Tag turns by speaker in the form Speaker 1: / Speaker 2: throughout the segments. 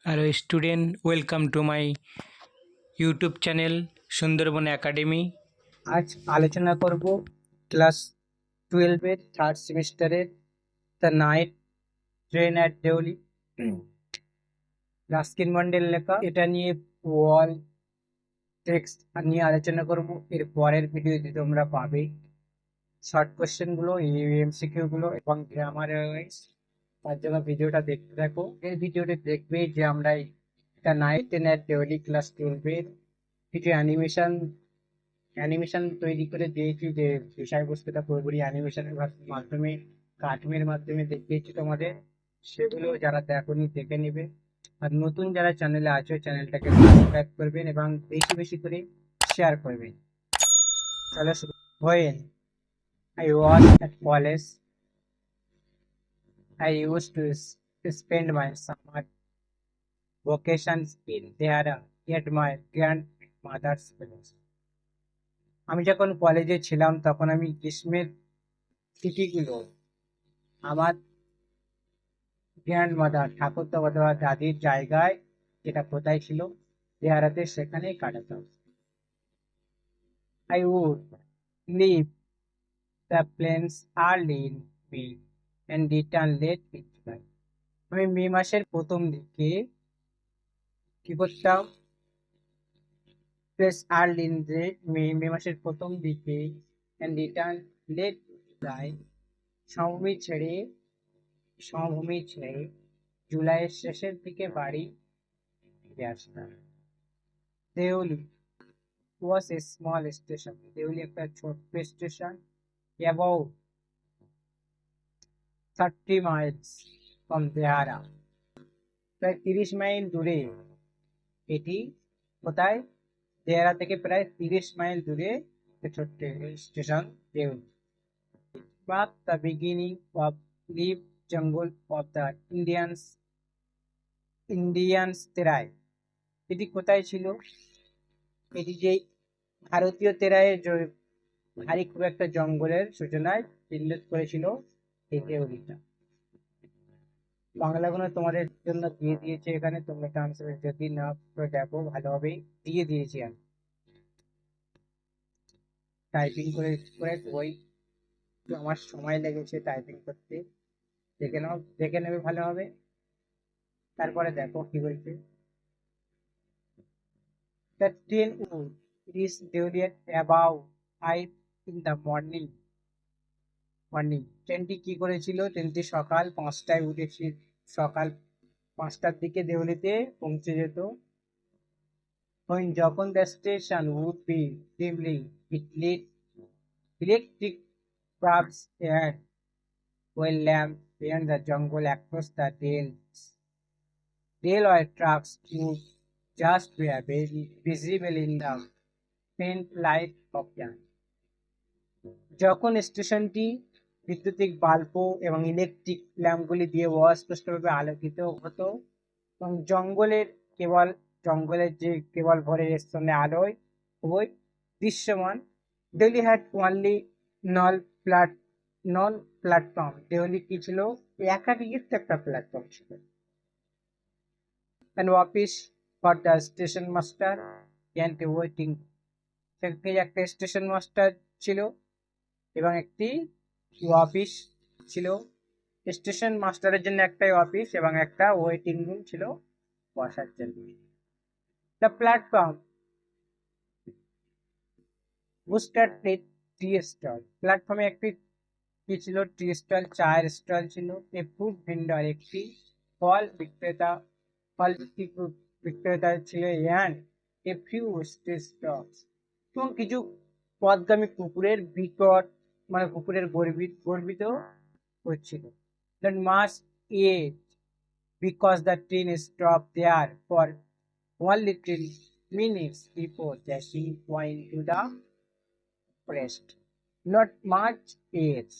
Speaker 1: Hello student, welcome to my YouTube channel Sundarban academy.
Speaker 2: আজ আলোচনা করব ক্লাস 12-এর থার্ড সেমিস্টারের the night train at Deoli, Ruskin মন্ডেল লেখা। এটা নিয়ে ওয়াল টেক্সট নিয়ে আলোচনা করব। এর পরের ভিডিওতে তোমরা পাবে শর্ট কোশ্চেনগুলো, এমসিকিউ গুলো এবং গ্রামার। তার জন্য ভিডিওটা দেখতে থাকো। এই ভিডিওতে দেখবে যে আমরা the night train at Deoli class 12-এর কিছু অ্যানিমেশন তৈরি করে দিয়েছি, যে বিষয়বস্তুটা পুরোপুরি অ্যানিমেশনের মাধ্যমে, কার্টুনের মাধ্যমে দেখিয়েছি তোমাদের। সেগুলো যারা দেখোনি দেখে নেবে। আর নতুন যারা চ্যানেলে আছো চ্যানেলটাকে সাবস্ক্রাইব করবেন এবং বেশি বেশি করে শেয়ার করবেন। চলো শুরু। When I was at college, I used to spend my summer vacations in there at my grandmother's place. আমি যখন কলেজে ছিলাম তখন আমি গ্রীষ্মের ছুটিগুলো আমার গ্র্যান্ডমাদার ঠাকুরদা অথবা দাদির জায়গায়, যেটা কোথায় ছিল, দেহারাতে, সেখানেই কাটাতাম। I would leave the plains early in May and return late in July. আমি মে মাসের প্রথম দিকে কি করতাম? প্লেস আর্লি ইন মে মাসের প্রথম দিকে অ্যান্ড রিটার্ন লেট জুলাই, সমভূমি ছেড়ে সমভূমি ছেড়ে জুলাইয়ের শেষের দিকে বাড়ি ফিরে আসতাম। Deuli was a small station. Deuli একটা ছোট্ট স্টেশন, about 30 miles from দেহারা, প্রায় 30 মাইল দূরে। এটি কোথায়? দেহারা থেকে প্রায় 30 মাইল দূরে একটা ছোট্ট station Deoli. But the beginning of deep jungle of the Indians Terai. এটি কোথায় ছিল? এটি যে ভারতীয় তেরাইয়ের ভারী খুব একটা জঙ্গলের সূচনায় উল্লেখ করেছিল এই দেউলিটা। বাংলাগুলো তোমাদের জন্য দিয়ে দিয়েছে এখানে, তোমরা ট্রান্সলেট যদি না করে দেখো ভালোভাবে দিয়ে দিয়েছি। আমি টাইপিং করে করে বই, আমার সময় লেগেছে টাইপিং করতে, দেখে নেবে ভালোভাবে। তারপরে দেখো কি বলছে। The train would reach Delhi at about 5 in the morning. ট্রেনটি কি করেছিল? ট্রেনটি সকাল 5টায় উঠেছি, সকাল 5টার দিকে দেউলিতে পৌঁছে যেত। যখন the station would be dimly lit, electric bulbs and oil lamp beyond the jungle across the rails. Railway tracks would just be visible in the faint light of dawn. যখন স্টেশনটি বৈদ্যুতিক বাল্ব এবং ইলেকট্রিক ল্যাম্পগুলি দিয়ে অস্পষ্টভাবে আলোকিত হতো এবং জঙ্গলের যে কেবল ভোরের স্তনে আলোয় খুবই দৃশ্যমান। Delhi had only non plat non platform. Delhi কি ছিল? একাধিক একটা প্ল্যাটফর্ম ছিল। And office for the station master and waiting. সেখানে একটা স্টেশন মাস্টার ছিল এবং একটি অফিস ছিল। স্টেশন মাস্টারের জন্য একটাই অফিস এবং একটা ওয়েটিং রুম ছিল বসার জন্য। The platform booster tea stall. প্ল্যাটফর্মে একটি কি ছিল? টি স্টল, চায়ের স্টল ছিল। এ ফুড ভেন্ডর, একটি ফল বিক্রেতা, ফল বিক্রেতা ছিল। And a few street stalls, এবং কিছু পথগামী কুকুরের বিকট, মানে কুকুরের গর্বিত হচ্ছিল। That must eat because the train stopped there for one little minutes before dashing point to the forest. Not much age,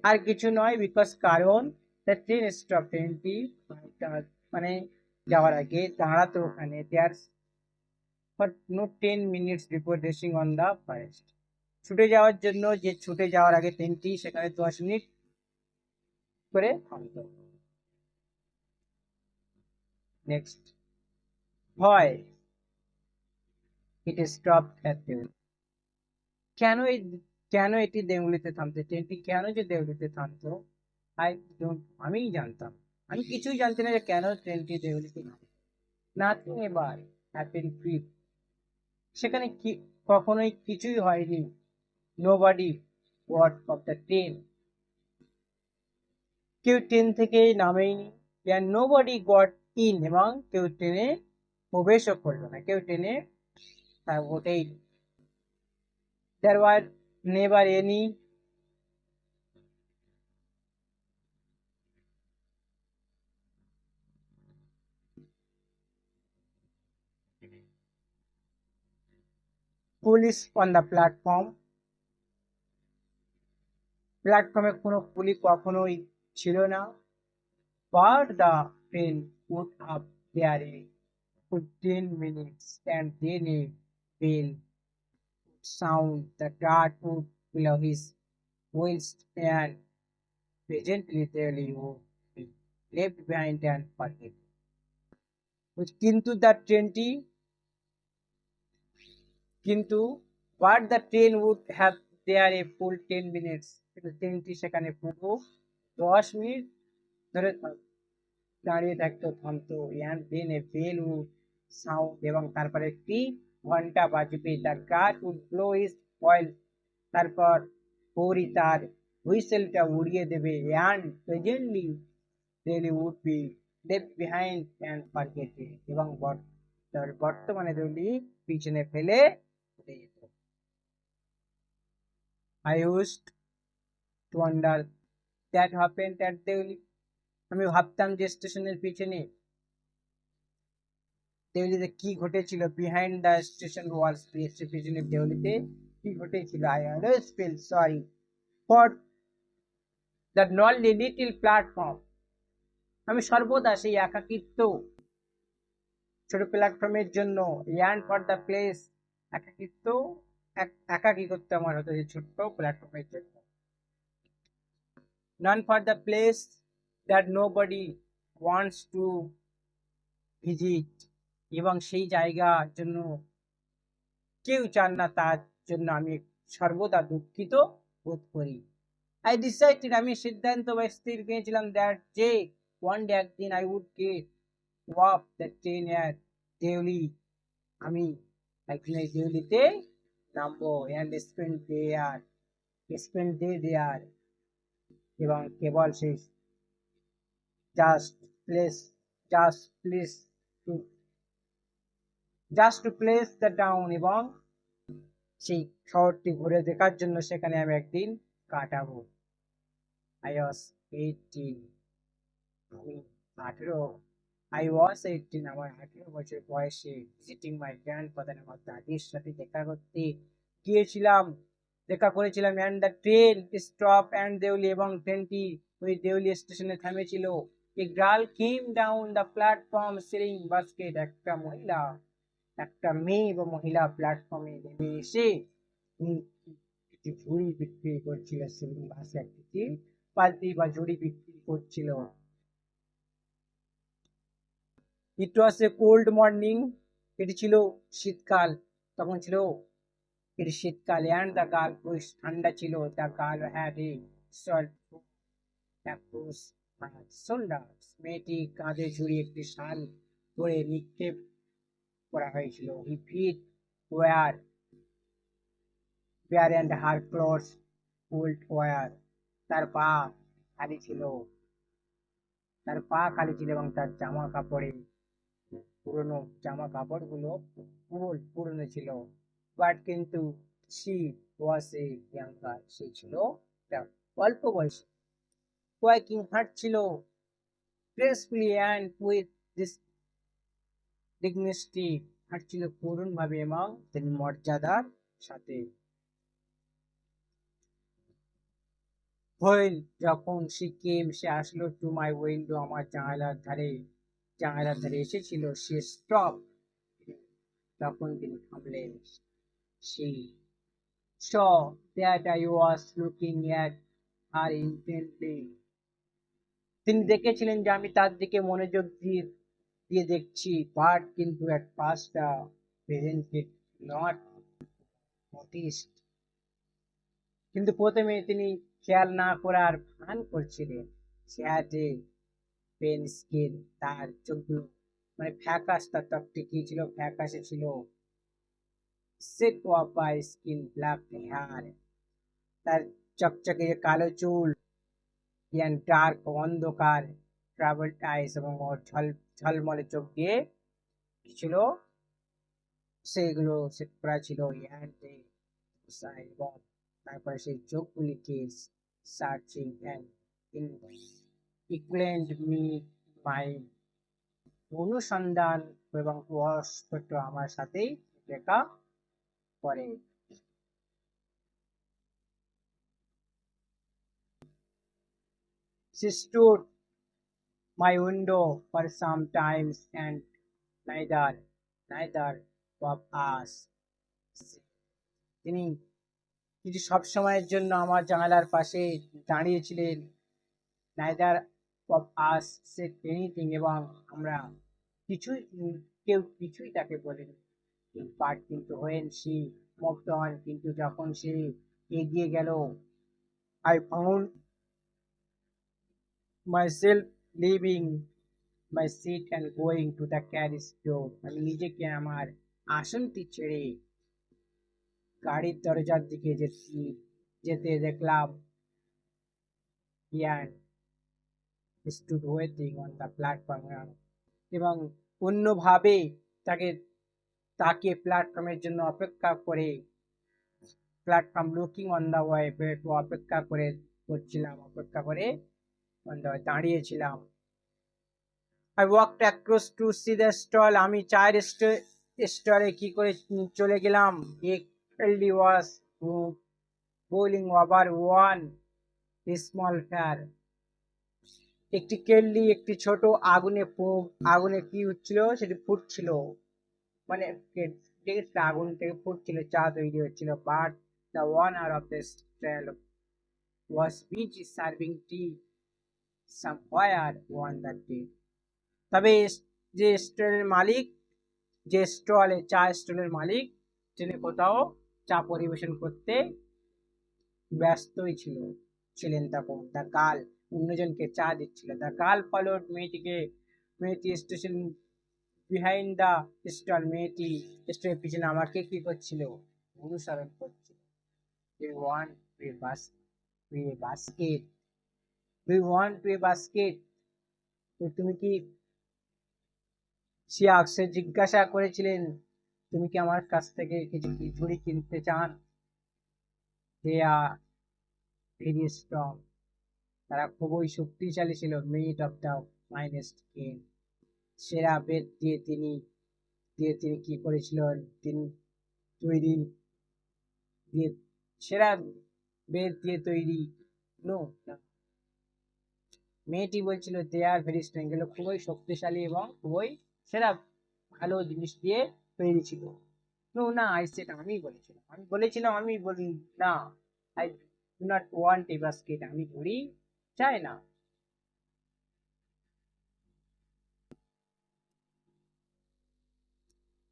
Speaker 2: আর কিছু নয়, বিকজ কারণ দ্য ট্রেন স্টপ, ট্রেনটি মানে যাওয়ার আগে দাঁড়াতো ওখানে, there for no 10 minutes before racing on the forest. ছুটে যাওয়ার জন্য, যে ছুটে যাওয়ার আগে ট্রেনটি সেখানে 10 মিনিট করে থামতো। নেক্সট, হয় ইট স্টপড অ্যাট দেউলি। কেন এই কেন এটি দেউলিতে থামতো, ট্রেনটি কেন যে দেউলিতে থামতো, আই ডোন্ট, আমিই জানতাম, আমি কিছুই জানতে না যে কেন ট্রেনটি দেউলিতে থামতো। নাথিং এবার হ্যাপেন ট্রিপ, সেখানে কি কখনোই কিছুই হয়নি। Nobody got off the train, কেউ ট্রেন থেকে নামেইনি। নোবডি গট ইন, এবং কেউ ট্রেনে প্রবেশও করলো না, কেউ ট্রেনে ওঠেই। There were never any police on the platform, প্ল্যাটফর্মে কোনো পুলিশ কখনোই ছিল না। But the train would up there in 15 minutes and then a bell would sound, the guard would blow his wheels and presently there would be left behind and forget. কিন্তু তার ট্রেনটি কিন্তু but the train would have there a full 10 minutes, কিন্তু ট্রেনটি সেখানে পুরো 10 minute ধরে দাঁড়িয়ে থাকতো, থামতো। and then a bell would sound, এবং তারপরে একটি ঘন্টা বাজবে। the guard would blow his oil, তারপর পৌরি তার হুইসেলটা উড়িয়ে দেবে। and presently they would be left behind and forgotten, এবং বর্তমানে দলি পিছনে ফেলে উড়ে যেত। I used to wonder that happened at Deuli, আমি ভাবতাম যে স্টেশনের পিছনে দেউলিতে কি ঘটেছিল, বিহাইন্ড দ্য স্টেশন ওয়ালস, পিছনে দেউলিতে কি ঘটেছিল। I always feel sorry for the lonely little platform, আমি সর্বদা সেই একাকিত্ব ছোট প্ল্যাটফর্মের জন্য। ইয়ার্ন ফর দ্য প্লেস, একাকিত্ব একাকি করতে আমার হতো যে ছোট্ট প্ল্যাটফর্মের জন্য। None for the place that nobody wants to visit, এবং সেই জায়গার জন্য কেউ চান না, তার জন্য আমি সর্বদা দুঃখিত বোধ করি। আই ডিসাইডেড, আমি সিদ্ধান্ত বা স্থির নিয়েছিলাম দ্যাট যে ওয়ান ডে, একদিন I would get walk the train at Deoli, আমি একদিন এই দেউলিতে নামবো। অ্যান্ড স্পেন্ড ডে দেয়ার, এবং কেবল সেই just place just place to just to place the town, এবং সেই শহরটি ঘুরে দেখার জন্য সেখানে আমি একদিন কাটাবো। আই ওয়াজ 18, আমি 18, আই ওয়াজ 18, আমার 18 বছর বয়সে ভিজিটিং মাই গ্র্যান্ডফাদার, আমার দাদির সাথে দেখা করতে গিয়েছিলাম, দেখা করেছিলাম। And the train stop and Deoli, এবং ট্রেনটি ওই দেউলি স্টেশনে থেমেছিল। A girl came down the platform selling basket, একটা মেয়ে বা মহিলা প্ল্যাটফর্মে নেমে এসে একটি ঝুড়ি বিক্রি করছিল, সেলিং বাস্কেট, একটি পাল্টি বা ঝুড়ি বিক্রি করছিল। ইট ওয়াজ এ কোল্ড মর্নিং, এটি ছিল শীতকাল, তখন ছিল এটি শীতকাল। অ্যান্ড দ্য গার্ল, ঠান্ডা ছিল। The girl had a short across shoulders, মেয়েটি কাঁধে ঝুড়ি একটি শাল ধরে নিক্ষেপ করা হয়েছিল। Her feet were bare and her clothes old worn, তার পা খালি ছিল, এবং তার জামা কাপড়ে পুরনো জামা কাপড় গুলো পুরনো ছিল। বাট কিন্তু সি ওয়াজ এ ইয়াঙ্গার, সে ছিল অল্প বয়সী। ওয়াকিং হার্ট ছিল gracefully and with this dignity, হাঁটছিল করুণ ভাবে এবং তিনি মর্যাদার সাথে। হইল, যখন সে আসলো টু মাই উইন্ডো, আমার জানালার ধারে এসেছিল। সে স্টপ, তখন তিনি থামলেন। সে saw that I was looking at her intently, তিনি দেখেছিলেন যে আমি তার দিকে মনোযোগ দিয়ে দিয়ে দেখছি, বাট কিন্তু at first presented not noticed. কিন্তু প্রথমে তিনি খেয়াল না করার ভান করছিলেন। সে had a পেন স্কিন, তার চোখগুলো মানে ফ্যাকাশ, তার ত্বকটি কি ছিল, ফ্যাকাশে ছিল। Set off by skin black hair, তার চকচকে কালো চুল, ইয়ান ডার্ক অন্ধকার ট্রাভেল আইস, এবং ওর ঝলমলে চোখ দিয়ে কি ছিল, সেগুলো সেট করা ছিল। ইয়ান এবং তারপরে সেই চোখগুলিকে সার্চিং অ্যান্ড ইকুয়েন্ট মি মাই অনুসন্ধান এবং স্পষ্ট আমার সাথেই দেখা করে। She stood my window for some time and neither of us, তিনি কিছু সব সময়ের জন্য আমার জানালার পাশে দাঁড়িয়েছিলেন। neither of us said anything, এবং আমরা কেউ কিছুই তাকে বলেনি। বাট কিন্তু when she moved on, কিন্তু যখন সে এগিয়ে গেল, I found myself leaving my seat and going to the carriage door. আমি নিজেকে আমার আসনটি ছেড়ে গাড়ির দরজার দিকে যেতে দেখলাম। Ian stood waiting on the platform, এবং অন্যভাবে তাকে প্ল্যাটফর্মের জন্য অপেক্ষা করে, platform looking on the way, অপেক্ষা করে দাঁড়িয়েছিলাম। I walked across to see the stall. আমি চায়ের স্টলে কি করে চলে গেলাম। A lady was boiling over one small fire. একটি কেটলি একটি ছোট আগুনে কি হচ্ছিল, সেটি ফুটছিল, মানে আগুন থেকে ফুটছিল, চা তৈরি হচ্ছিল। But the owner of the stall was busy serving tea somewhere on that day. তবে যে চা স্টলের মালিক তিনি কোথাও চা পরিবেশন করতে ব্যস্তই ছিলেন তখন। দ্য গার্ল অন্যজনকে চা দিচ্ছিল। দ্য গার্ল ফলোড মেয়েটি স্টেশন বিহাইন্ড দ্য স্টল, মেয়েটি স্টলের পিছনে আমাকে কি করছিল, অনুসরণ করছিল। We want a basket. We want a basket. তো তুমি কি, সে জিজ্ঞাসা করেছিলেন, তুমি কি আমার কাছ থেকে কিছু ঝুড়ি কিনতে চান? They are very strong. তারা খুবই শক্তিশালী ছিল। Made of the finest cane. সেরা বেত দিয়ে তিনি কি করেছিলেন, তিনি তৈরি দিয়ে, সেরা বেত দিয়ে তৈরি। নো, মেয়েটি বলছিল দে আর ভেরি স্ট্রং, এগুলো খুবই শক্তিশালী এবং খুবই সেরা ভালো জিনিস দিয়ে তৈরি ছিল। নো না, আমি বলেছিলাম আমি বলি না, I do not want a basket, আমি ঘড়ি চাই না।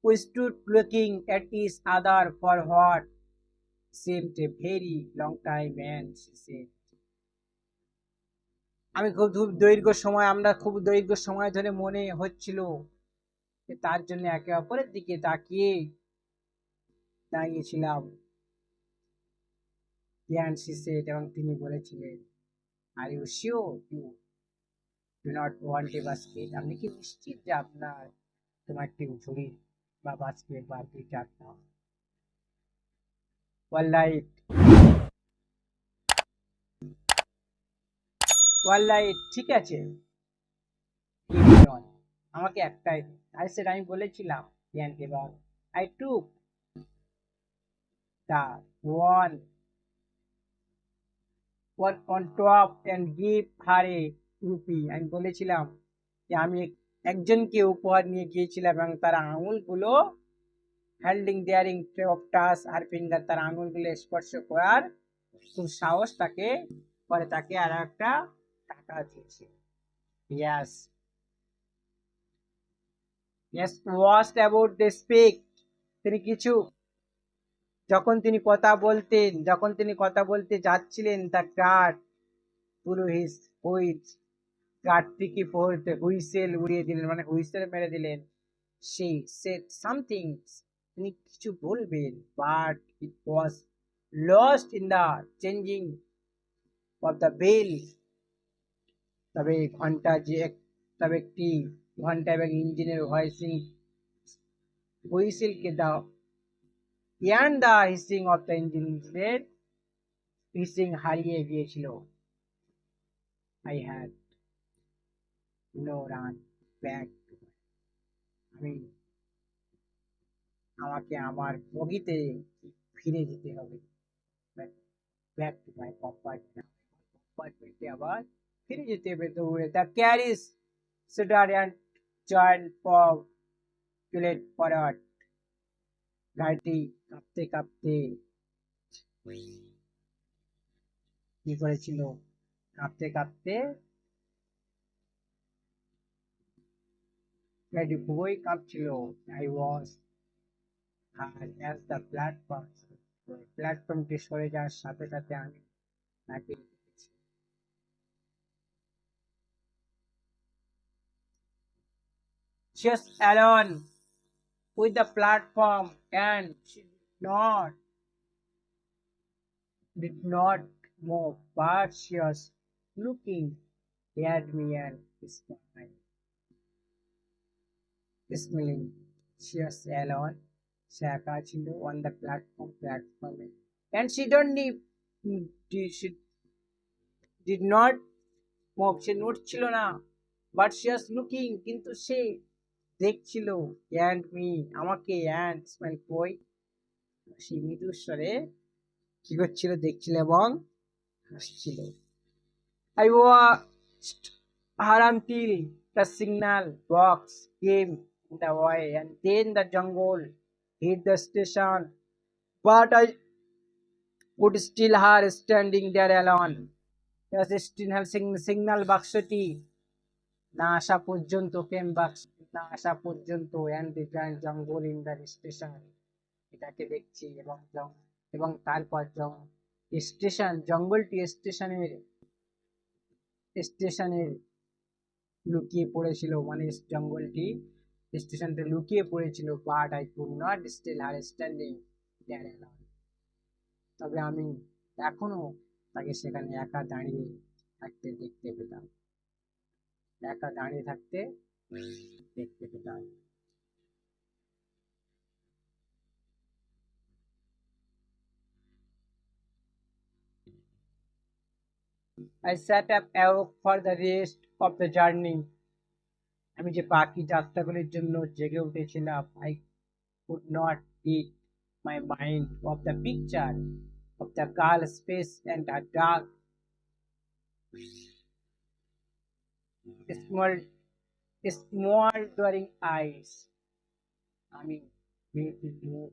Speaker 2: We stood looking at each other for what seemed a very long time, and she said, আমরা খুব দীর্ঘ সময় ধরে মনে হচ্ছিল যে তার জন্য একে অপরের দিকে তাকিয়ে দাঁড়িয়েছিলাম। And she said, এবং তিনি বলেছিলেন, are you sure you do not want a basket, আপনি কি নিশ্চিত যে তোমার একটি ঝুড়ি বা বাস্কেট বা দুই চার না? ওয়াল্লাইট ঠিক আছে, আমাকে একটাই। আমি বলেছিলাম ইয়ানকে, এবং I took the one on top and give her a rupee. আমি বলেছিলাম যে আমি একজনকে উপহার নিয়ে গিয়েছিলাম, এবং তার আঙুলগুলো হোল্ডিং দেয়ারিং অফ টাচ আর ফিঙ্গার, তার আঙুলগুলো স্পর্শ করার খুব সাহস তাকে পরে, তাকে আর একটা টাকা দিয়েছে। ইয়াস, Yes, was about the speak. তিনি কিছু যখন তিনি কথা বলতে যাচ্ছিলেন তা গার্ড পুরো হিস হুইচ গার্ডটিকে পড়তে হুইসেল উড়িয়ে দিলেন মানে হুইসেল মেরে দিলেন she said something তিনি কিছু বলবেন but it was lost in the changing of the bell তবে ঘন্টা যে তবে একটি ঘন্টা এবং ইঞ্জিনের হুইসেলকে দাও and the hissing of the engine hissing হারিয়ে গিয়েছিল I had no run back আমি আমাকে আমার বগিতে ফিরে যেতে হবে ব্যাক টু মাই কম্পার্টমেন্টে আবার ফিরে যেতে হবে দৌড়ে the carriages shudder and joint for টুলেট ফরওয়ার্ড গাড়িটি কাঁপতে কাঁপতে কি করেছিল কাঁপতে কাঁপতে গাড়িটি খুবই কাঁপছিল আই ওয়াজ আর অ্যাজ দ্য প্ল্যাটফর্মটি সরে যাওয়ার সাথে সাথে আমি তাকে just alone with the platform and she did not move but she was looking at me and smiling she was alone সে একা ছিল on the platform and she did not move সে নড়ছিল না but she was looking কিন্তু সে দেখছিল and me আমাকে and smile কই সে মৃদু স্বরে কি করছিল দেখছিল এবং হাসছিল I watched her until the signal box came in the way and then the jungle hit the station but I could still her standing there alone signal বাক্সটি না আসা পর্যন্ত না আসা পর্যন্ত and the giant jungle in the station এটাকে দেখছি এবং তারপর জঙ্গলটি স্টেশনের লুকিয়ে পড়েছিল মানে জঙ্গলটি স্টেশনটা লুকিয়ে পড়েছিল but I could not still her standing there alone তবে আমি এখনো তাকে সেখানে একা দাঁড়িয়ে থাকতে দেখতে পেতাম I sat up awoke for the rest of the journey আমি যে বাকি যাত্রাগুলির জন্য জেগে উঠেছিলাম I could not get my mind off the picture of the girl's face and her dark small smoldering eyes আমি মেয়েটির মুখ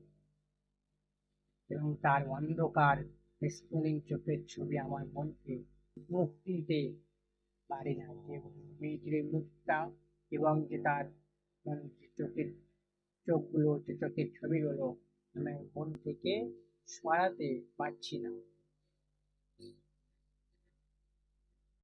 Speaker 2: এবং তার অন্ধকার স্ফুলিং চোখের ছবি আমার মনকে মুক্তি দিতে পারি না এবং মেয়েটির মুখটা এবং যে তার চোখের চোখগুলো যে চোখের ছবিগুলো আমি মন থেকে সরাতে পারছি না